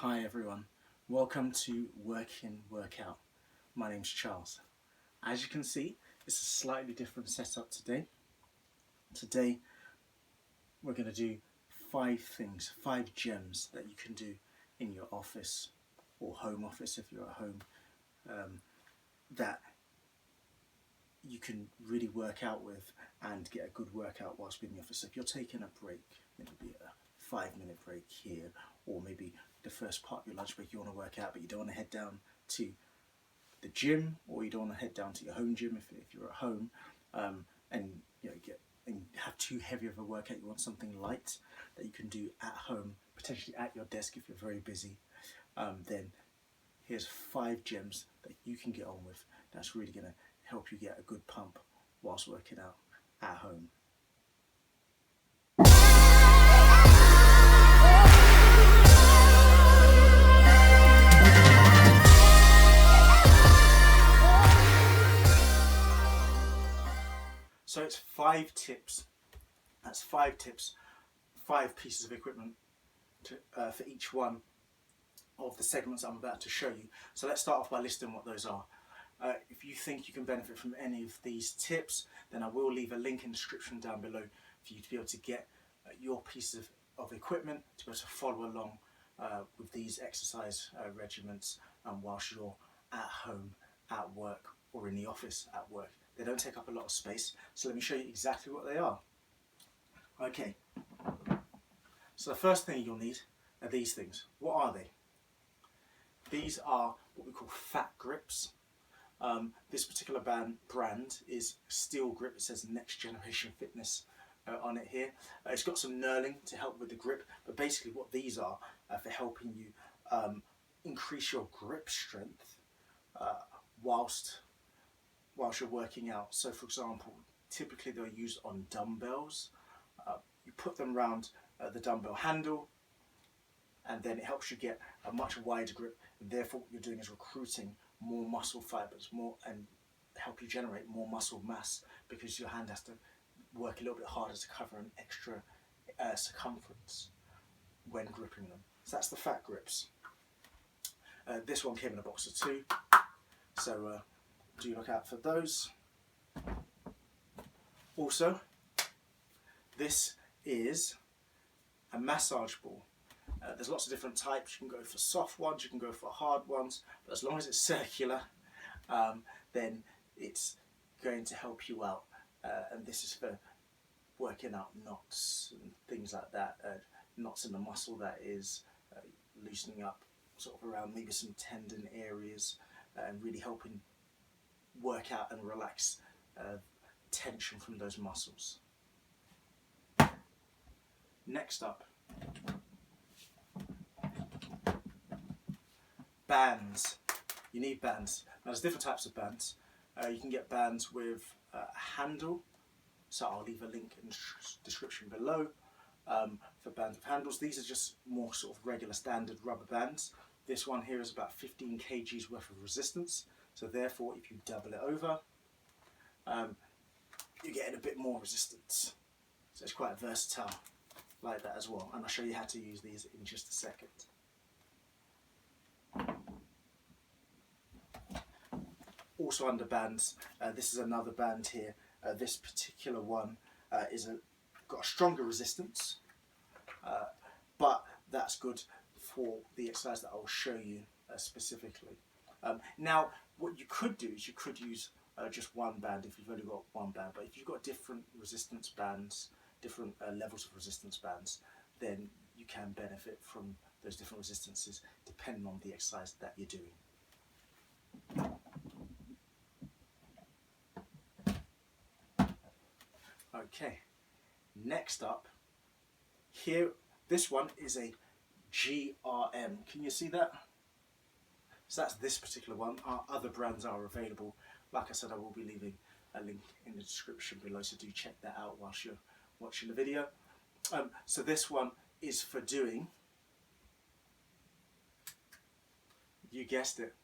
Hi everyone, welcome to Work In, Work Out. My name's Charles. As you can see, it's a slightly different setup today. Today we're going to do 5 things, 5 gems that you can do in your office or home office if you're at home, that you can really work out with and get a good workout whilst being in the office. So if you're taking a break, maybe a 5-minute break here, or maybe the first part of your lunch break you want to work out but you don't want to head down to the gym, or you don't want to head down to your home gym if you're at home, and have too heavy of a workout, you want something light that you can do at home, potentially at your desk if you're very busy, then here's 5 gems that you can get on with that's really going to help you get a good pump whilst working out at home. So it's 5 tips. That's 5 tips, 5 pieces of equipment for each one of the segments I'm about to show you. So let's start off by listing what those are. If you think you can benefit from any of these tips, then I will leave a link in the description down below for you to be able to get your piece of equipment to be able to follow along with these exercise regimens whilst you're at home, at work, or in the office at work. They don't take up a lot of space, so let me show you exactly what they are. Okay, so the first thing you'll need are these things. What are they? These are what we call fat grips. This particular brand is Steel Grip. It says Next Generation Fitness on it here. It's got some knurling to help with the grip, but basically what these are for helping you increase your grip strength whilst you're working out. So for example, typically they're used on dumbbells. You put them around the dumbbell handle, and then it helps you get a much wider grip, and therefore what you're doing is recruiting more muscle fibers, and help you generate more muscle mass, because your hand has to work a little bit harder to cover an extra circumference when gripping them. So that's the fat grips. This one came in a box of 2, so do look out for those. Also, this is a massage ball. There's lots of different types. You can go for soft ones, you can go for hard ones, but as long as it's circular, then it's going to help you out. And this is for working out knots and things like that, knots in the muscle that is loosening up sort of around maybe some tendon areas, and really helping work out and relax tension from those muscles. Next up, bands. You need bands. Now there's different types of bands. You can get bands with a handle, so I'll leave a link in the description below for bands with handles. These are just more sort of regular standard rubber bands. This one here is about 15 kgs worth of resistance, so therefore if you double it over, you're getting a bit more resistance. So it's quite versatile like that as well, and I'll show you how to use these in just a second. Also under bands, this is another band here. This particular one got a stronger resistance, but that's good for the exercise that I'll show you specifically. Now what you could do is you could use just one band if you've only got one band, but if you've got different resistance bands, different levels of resistance bands, then you can benefit from those different resistances depending on the exercise that you're doing. Okay, next up here, this one is a GRM. Can you see that? So that's this particular one. Our other brands are available. Like I said, I will be leaving a link in the description below, so do check that out whilst you're watching the video. So this one is for doing, you guessed it,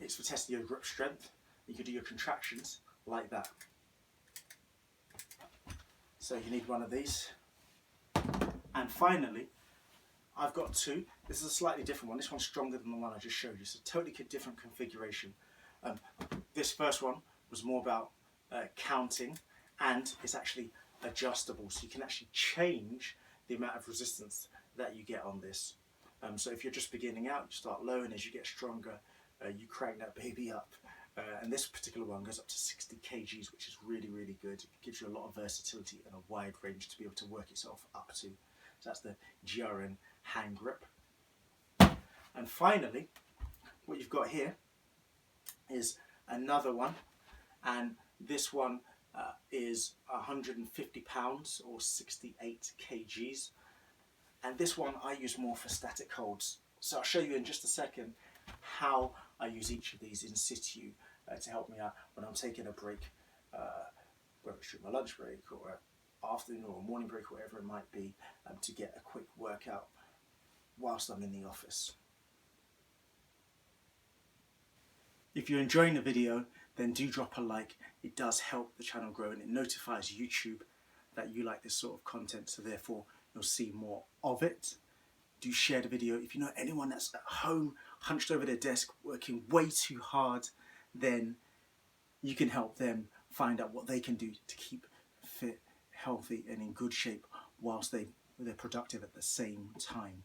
it's for testing your grip strength. You can do your contractions like that. So you need one of these. And finally, I've got two. This is a slightly different one. This one's stronger than the one I just showed you. It's a totally different configuration. This first one was more about counting, and it's actually adjustable, so you can actually change the amount of resistance that you get on this. So if you're just beginning out, you start low, and as you get stronger, you crank that baby up. And this particular one goes up to 60 kgs, which is really, really good. It gives you a lot of versatility and a wide range to be able to work yourself up to. So that's the GRN hand grip. And finally, what you've got here is another one, and this one is 150 pounds or 68 kgs. And this one I use more for static holds. So I'll show you in just a second how I use each of these in situ to help me out when I'm taking a break, whether it's during my lunch break or afternoon or morning break, whatever it might be, to get a quick workout whilst I'm in the office. If you're enjoying the video, then do drop a like. It does help the channel grow, and it notifies YouTube that you like this sort of content, so therefore you'll see more of it. Do share the video. If you know anyone that's at home, hunched over their desk, working way too hard, then you can help them find out what they can do to keep fit, healthy, and in good shape whilst they're productive at the same time.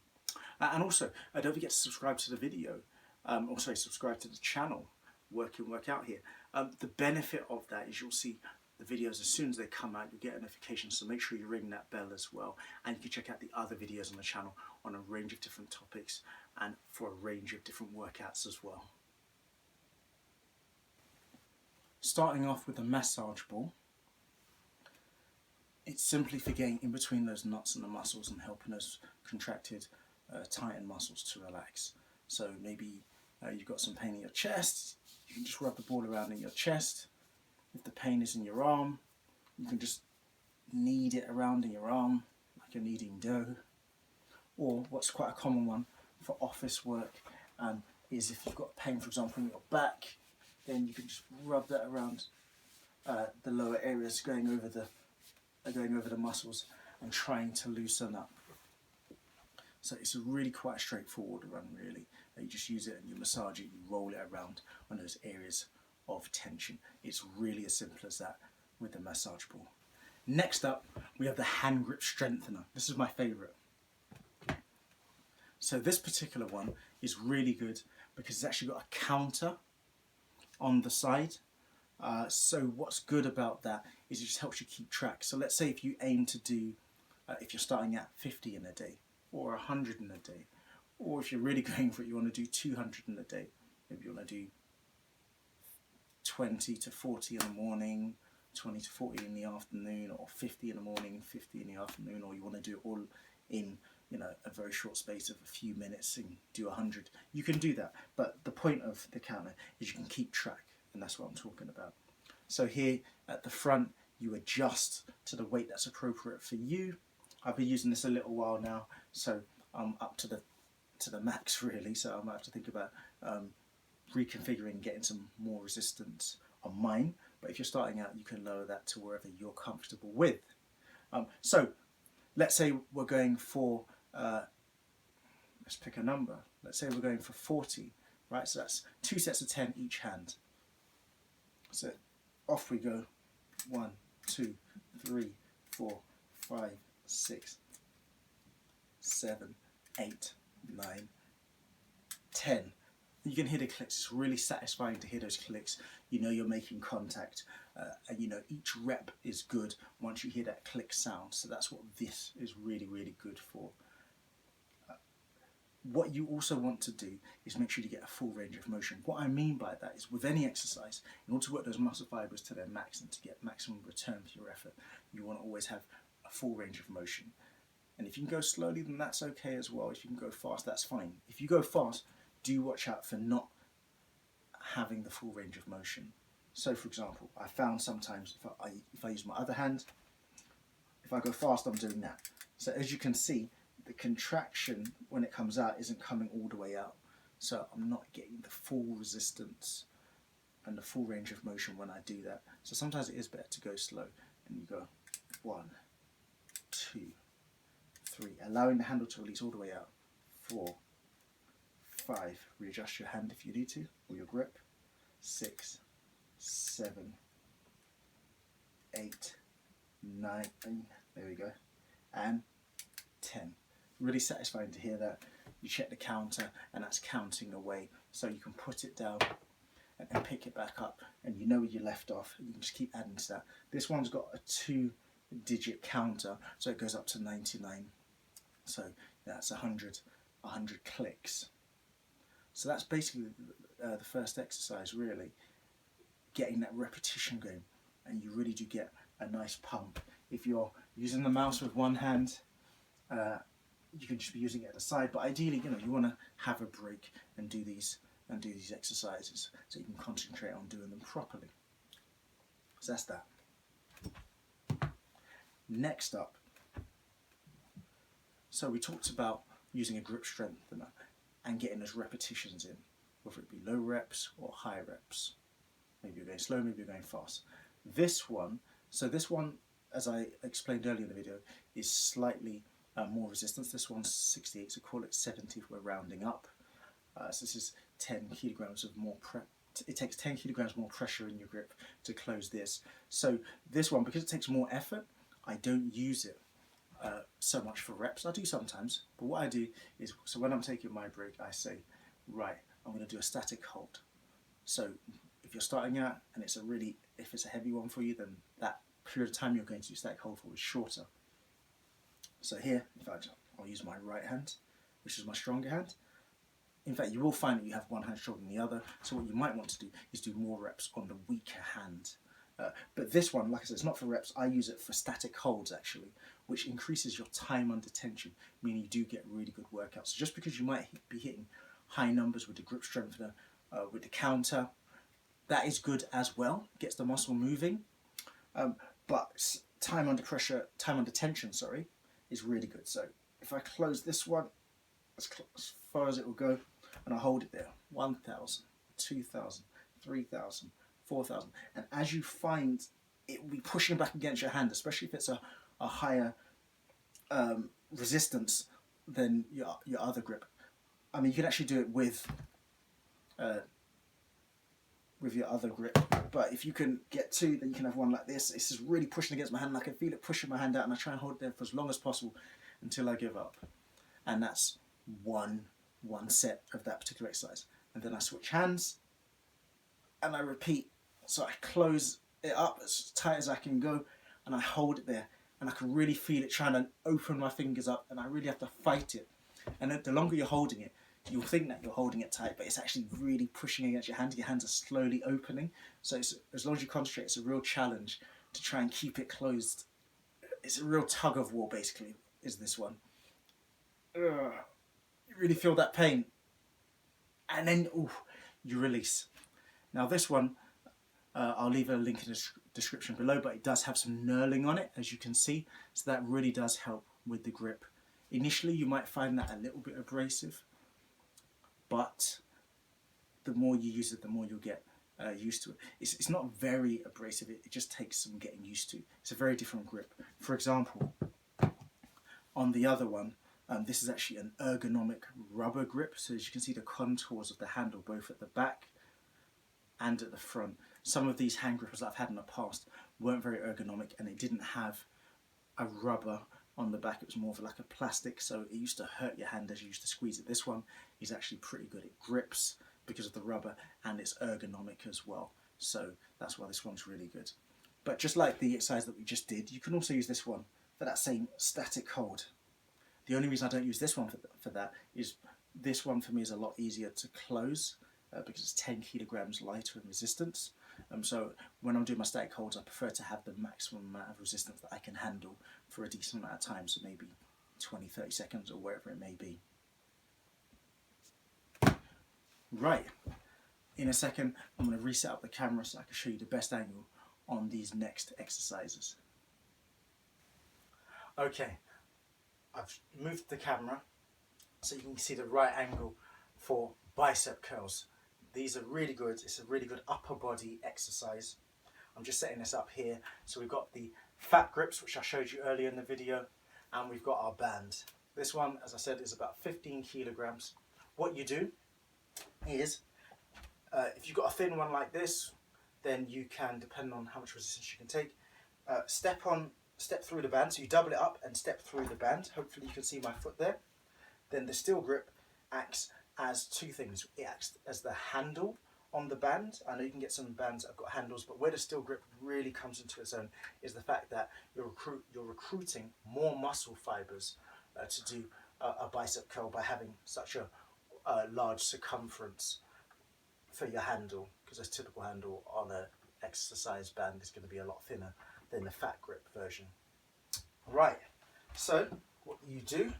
And also, don't forget to subscribe to the video. Also, subscribe to the channel. Work in, work out here. The benefit of that is you'll see the videos as soon as they come out. You'll get a notification, so make sure you ring that bell as well. And you can check out the other videos on the channel on a range of different topics and for a range of different workouts as well. Starting off with a massage ball. It's simply for getting in between those nuts and the muscles and helping those contracted, tightened muscles to relax. So maybe you've got some pain in your chest, you can just rub the ball around in your chest. If the pain is in your arm, you can just knead it around in your arm like you're kneading dough. Or what's quite a common one for office work is if you've got pain, for example, in your back, then you can just rub that around the lower areas, going over the muscles and trying to loosen up. So it's a really quite straightforward run, really. You just use it and you massage it, you roll it around on those areas of tension. It's really as simple as that with the massage ball. Next up, we have the hand grip strengthener. This is my favorite. So this particular one is really good because it's actually got a counter on the side. So what's good about that is it just helps you keep track. So let's say if you aim to do, if you're starting at 50 in a day, or 100 in a day, or if you're really going for it, you want to do 200 in a day. Maybe you want to do 20 to 40 in the morning, 20 to 40 in the afternoon, or 50 in the morning, 50 in the afternoon, or you want to do it all in a very short space of a few minutes and do 100. You can do that, but the point of the counter is you can keep track, and that's what I'm talking about. So here at the front, you adjust to the weight that's appropriate for you. I've been using this a little while now, so I'm up to the max really, so I might have to think about reconfiguring, getting some more resistance on mine. But if you're starting out, you can lower that to wherever you're comfortable with. So let's say we're going for, let's pick a number. Let's say we're going for 40, right? So that's 2 sets of 10 each hand. So off we go. 1, 2, 3, 4, 5, 6, 7, 8, 9, 10. You can hear the clicks. It's really satisfying to hear those clicks. You know you're making contact, and you know each rep is good once you hear that click sound. So that's what this is really, really good for. What you also want to do is make sure you get a full range of motion. What I mean by that is with any exercise, in order to work those muscle fibers to their max and to get maximum return for your effort, you want to always have a full range of motion. And if you can go slowly, then that's okay as well. If you can go fast, that's fine. If you go fast, do watch out for not having the full range of motion. So for example, I found sometimes if I use my other hand, if I go fast, I'm doing that. So as you can see, the contraction when it comes out isn't coming all the way out. So I'm not getting the full resistance and the full range of motion when I do that. So sometimes it is better to go slow and you go 1, 2, 3, allowing the handle to release all the way out. 4, 5. Readjust your hand if you need to, or your grip. 6, 7, 8, 9. There we go. And 10. Really satisfying to hear that. You check the counter, and that's counting away. So you can put it down and pick it back up, and you know where you left off. You can just keep adding to that. This one's got a 2-digit counter, so it goes up to 99. So that's 100 clicks. So that's basically the first exercise, really. Getting that repetition going, and you really do get a nice pump. If you're using the mouse with one hand, you can just be using it at the side, but ideally, you want to have a break and do these exercises so you can concentrate on doing them properly. So that's that. Next up, so we talked about using a grip strengthener and getting those repetitions in, whether it be low reps or high reps. Maybe you're going slow, maybe you're going fast. This one, as I explained earlier in the video, is slightly more resistance. This one's 68, so call it 70 if we're rounding up. So this is 10 kilograms of more it takes 10 kilograms more pressure in your grip to close this. So this one, because it takes more effort, I don't use it so much for reps. I do sometimes, but what I do is, so when I'm taking my break, I say, right, I'm going to do a static hold. So if you're starting out and if it's a heavy one for you, then that period of time you're going to do static hold for is shorter. So here, in fact, I'll use my right hand, which is my stronger hand. In fact, you will find that you have one hand stronger than the other. So what you might want to do is do more reps on the weaker hand. But this one, like I said, it's not for reps. I use it for static holds, actually, which increases your time under tension, meaning you do get really good workouts. So just because you might be hitting high numbers with the grip strengthener, with the counter, that is good as well. Gets the muscle moving. But time under tension, is really good. So if I close this one as far as it will go, and I hold it there, 1,000, 2,000, 3,000, 4,000, and as you find it will be pushing back against your hand, especially if it's a higher resistance than your other grip. I mean, you can actually do it with your other grip, but if you can get 2, then you can have one like this. This is really pushing against my hand, and I can feel it pushing my hand out, and I try and hold it there for as long as possible until I give up. And that's one set of that particular exercise. And then I switch hands and I repeat. So I close it up as tight as I can go, and I hold it there, and I can really feel it trying to open my fingers up, and I really have to fight it. And the longer you're holding it, you'll think that you're holding it tight, but it's actually really pushing against your hand. Your hands are slowly opening. So as long as you concentrate, it's a real challenge to try and keep it closed. It's a real tug of war, basically, is this one. You really feel that pain. And then, you release. Now this one, I'll leave a link in the description below, but it does have some knurling on it, as you can see. So that really does help with the grip. Initially, you might find that a little bit abrasive, but the more you use it, the more you'll get used to it. It's not very abrasive, it just takes some getting used to. It's a very different grip. For example, on the other one, this is actually an ergonomic rubber grip. So as you can see, the contours of the handle, both at the back and at the front. Some of these hand grippers that I've had in the past weren't very ergonomic, and they didn't have a rubber on the back. It was more of like a plastic, so it used to hurt your hand as you used to squeeze it. This one is actually pretty good. It grips because of the rubber, and it's ergonomic as well. So that's why this one's really good. But just like the exercise that we just did, you can also use this one for that same static hold. The only reason I don't use this one for that is this one for me is a lot easier to close because it's 10 kilograms lighter in resistance. So when I'm doing my static holds, I prefer to have the maximum amount of resistance that I can handle for a decent amount of time, so maybe 20-30 seconds or wherever it may be. Right, in a second I'm going to reset up the camera so I can show you the best angle on these next exercises. Okay, I've moved the camera so you can see the right angle for bicep curls. These are really good. It's a really good upper body exercise. I'm just setting this up here. So we've got the fat grips, which I showed you earlier in the video, and we've got our band. This one, as I said, is about 15 kilograms. What you do is, if you've got a thin one like this, then you can, depending on how much resistance you can take, step through the band. So you double it up and step through the band. Hopefully you can see my foot there. Then the steel grip acts as two things. It acts as the handle on the band. I know you can get some bands that have got handles, but where the steel grip really comes into its own is the fact that you're recruiting more muscle fibers to do a bicep curl by having such a large circumference for your handle, because a typical handle on an exercise band is going to be a lot thinner than the fat grip version. Right, so what you do,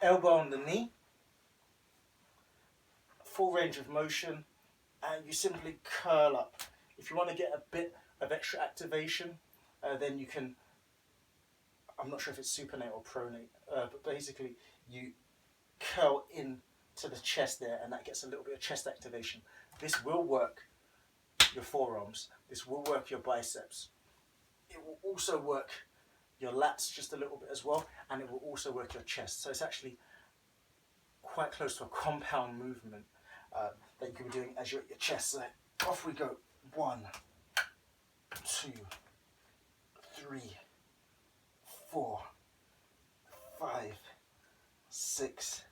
elbow on the knee, full range of motion, and you simply curl up. If you want to get a bit of extra activation, then you can, I'm not sure if it's supinate or pronate, but basically you curl in to the chest there, and that gets a little bit of chest activation. This will work your forearms, this will work your biceps, it will also work your lats just a little bit as well, and it will also work your chest. So it's actually quite close to a compound movement that you can be doing as you're at your chest. So off we go. 1, 2, 3, 4, 5, 6,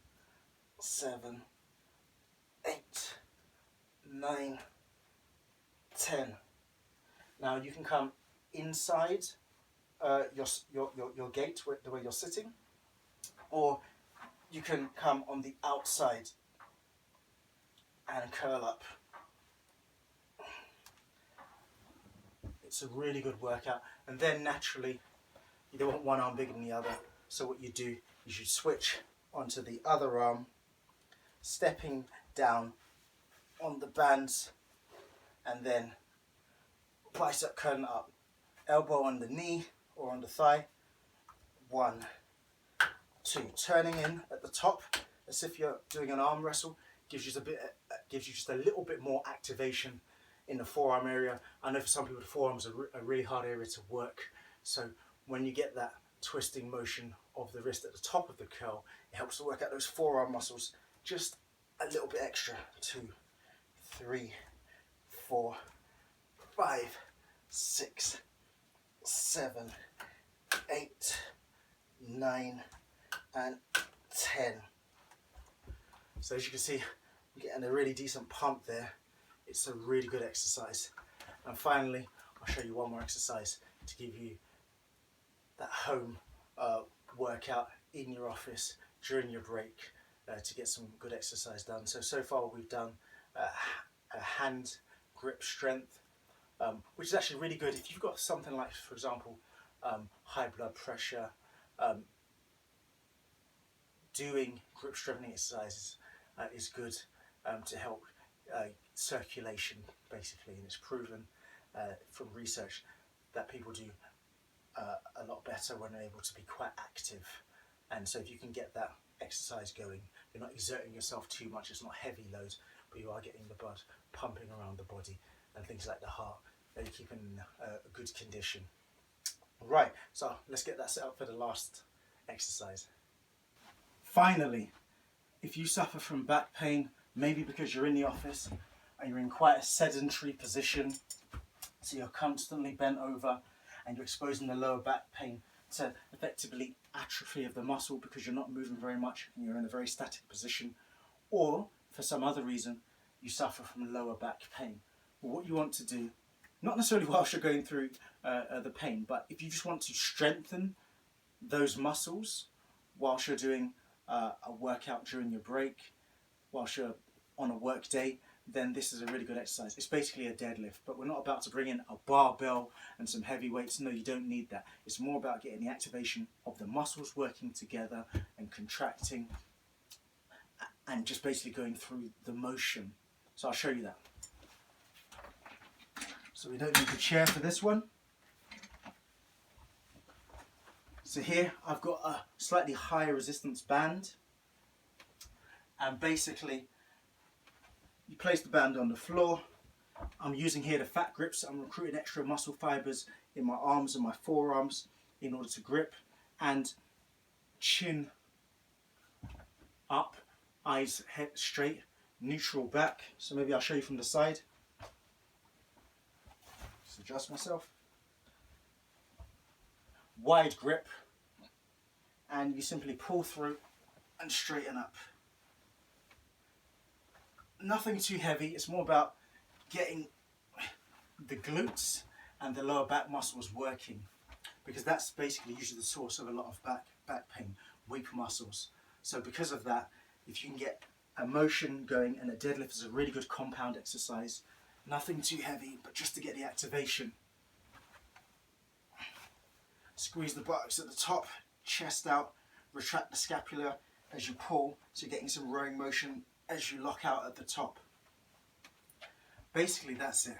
7, 8, 9, 10. Now you can come inside your gate, the way you're sitting, or you can come on the outside and curl up. It's a really good workout, and then naturally you don't want one arm bigger than the other, so what you do is you switch onto the other arm, stepping down on the bands, and then bicep curling up, elbow on the knee or on the thigh. 1, 2, turning in at the top as if you're doing an arm wrestle. Gives you just a little bit more activation in the forearm area. I know for some people the forearms are a really hard area to work, so when you get that twisting motion of the wrist at the top of the curl, it helps to work out those forearm muscles just a little bit extra. 2, 3, 4, 5, 6, 7, 8, 9, and 10. So as you can see, I'm getting a really decent pump there. It's a really good exercise. And finally, I'll show you one more exercise to give you that home workout in your office during your break to get some good exercise done. So far we've done a hand grip strength, which is actually really good if you've got something like, for example, high blood pressure. Doing grip strengthening exercises is good to help circulation, basically, and it's proven from research that people do a lot better when they're able to be quite active. And so if you can get that exercise going, you're not exerting yourself too much, it's not heavy loads, but you are getting the blood pumping around the body, and things like the heart, that you keep in a good condition. Right, so let's get that set up for the last exercise. Finally, if you suffer from back pain, maybe because you're in the office and you're in quite a sedentary position, so you're constantly bent over and you're exposing the lower back pain to effectively atrophy of the muscle because you're not moving very much and you're in a very static position, or for some other reason you suffer from lower back pain. Well, what you want to do, not necessarily whilst you're going through the pain, but if you just want to strengthen those muscles whilst you're doing a workout during your break, whilst you're on a work day, then this is a really good exercise. It's basically a deadlift, but we're not about to bring in a barbell and some heavy weights. No, you don't need that. It's more about getting the activation of the muscles working together and contracting and just basically going through the motion. So I'll show you that. So we don't need the chair for this one. So here I've got a slightly higher resistance band, and basically you place the band on the floor. I'm using here the fat grips. I'm recruiting extra muscle fibers in my arms and my forearms in order to grip, and chin up, eyes head straight, neutral back. So maybe I'll show you from the side. Just adjust myself. Wide grip, and you simply pull through and straighten up. Nothing too heavy, it's more about getting the glutes and the lower back muscles working, because that's basically usually the source of a lot of back pain, weak muscles. So because of that, if you can get a motion going, and a deadlift is a really good compound exercise, nothing too heavy, but just to get the activation. Squeeze the buttocks at the top, chest out, retract the scapula as you pull, so you're getting some rowing motion as you lock out at the top. Basically that's it,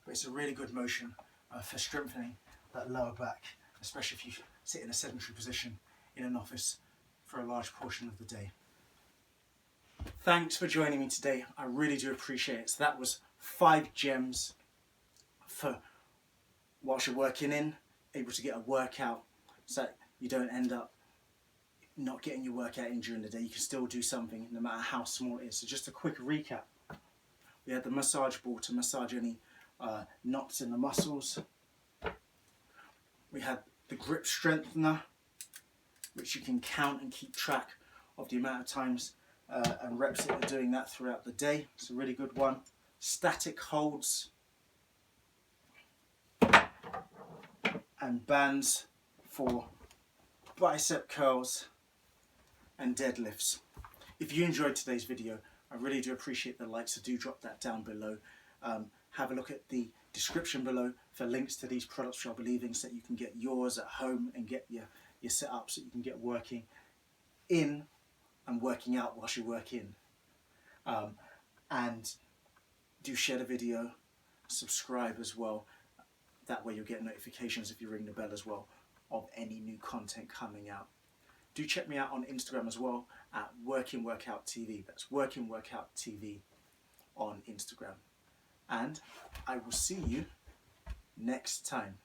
but it's a really good motion for strengthening that lower back, especially if you sit in a sedentary position in an office for a large portion of the day. Thanks for joining me today, I really do appreciate it. So that was 5 gems for whilst you're working in, able to get a workout, so that you don't end up not getting your workout in during the day. You can still do something no matter how small it is. So just a quick recap. We had the massage ball to massage any knots in the muscles. We had the grip strengthener, which you can count and keep track of the amount of times and reps that you're doing that throughout the day. It's a really good one. Static holds and bands for bicep curls and deadlifts. If you enjoyed today's video, I really do appreciate the likes, so do drop that down below. Have a look at the description below for links to these products which I'll be leaving, so that you can get yours at home and get your set up, so you can get working in and working out whilst you work in. And do share the video, subscribe as well. That way you'll get notifications if you ring the bell as well of any new content coming out. Do check me out on Instagram as well at Working Workout TV. That's Working Workout TV on Instagram. And I will see you next time.